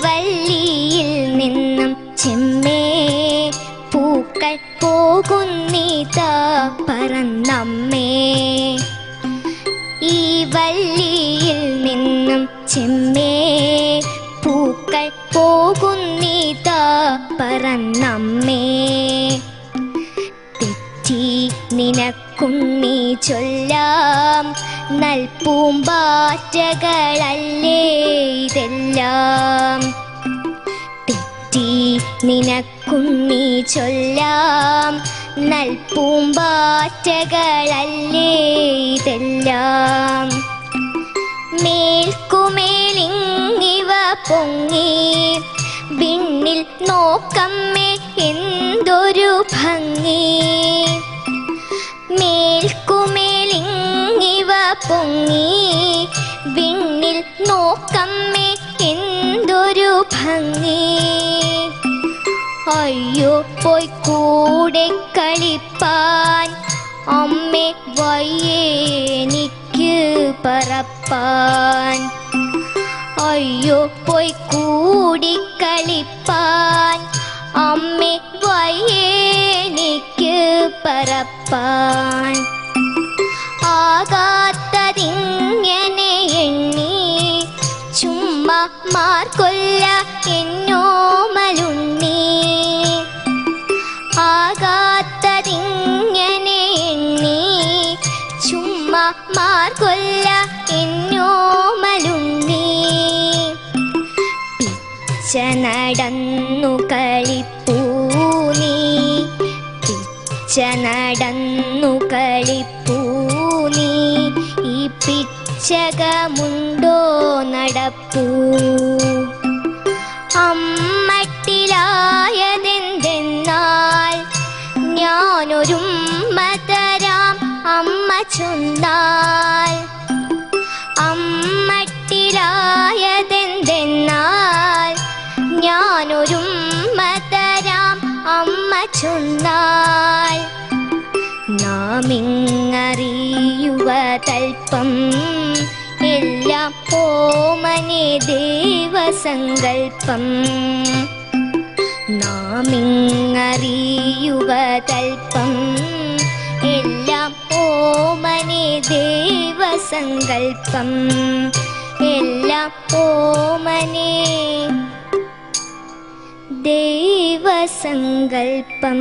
വള്ളിയിൽ നിന്നും ചെമ്മേ പൂക്കൾ പോകുന്നിതാ പറന്നമ്മേ. ഈ വള്ളിയിൽ നിന്നും ചെമ്മേ പൂക്കൾ പോകുന്നിതാ പറന്നമ്മേ. തെറ്റി നിനക്കുണ്ണി ചൊല്ലാം നൽപൂമ്പാറ്റകളല്ലേ ഇതെല്ലാം. തെറ്റി നിനക്കുണ്ണി ചൊല്ലാം നൽപൂമ്പാറ്റകളല്ലേ ഇതെല്ലാം. മേൽക്കുമേലിങ്ങിവ പൊങ്ങി വിണ്ണിൽ നോക്കമ്മേ എന്തൊരു ഭംഗി. മേൽക്കുമേലിങ്ങിവ പൊങ്ങി വിണ്ണിൽ നോക്കമ്മേ എന്തൊരു ഭംഗി. അയ്യോ പോയി കൂടെ കളിപ്പാൻ അമ്മേ വയ്യെനിക്ക് പറപ്പാൻ. അയ്യോ പോയി കൂടി കളിപ്പാൻ അമ്മേ വയ്യെനിക്ക് പറപ്പാൻ. ആകാത്തതിങ്ങനെ എണ്ണി ചുമ്മാ മാർക്കൊല്ല എന്നോമലുണ്ണി. ആകാത്തതിങ്ങനെ എണ്ണി ചുമ്മാ മാർക്കൊല്ല എന്നോമലുണ്ണി. പിച്ച നടന്നു കളിപ്പൂ നീ, പിച്ച നടന്നു കളിപ്പൂ നീ. ഈ പിച്ചകമുണ്ടോ നടപ്പൂ. അമ്മട്ടിലായതെന്തെന്നാൽ ഞാനൊരുമ്മ തരാം അമ്മ ചൊന്നാൽ. അമ്മട്ടിലായതെന്തെന്നാൽ ഞാനൊരുമ്മ തരാം അമ്മ ചൊന്നാൽ. നാമിങ്ങറിയുവതൽപ്പം എല്ലാം ഓമനെ ദേവസങ്കൽപ്പം. നാമിങ്ങറിയുവതൽപ്പം എല്ലാം ഓമനെ ദേവസങ്കൽപ്പം. എല്ലാം ഓമനെ ദേവസങ്കൽപ്പം.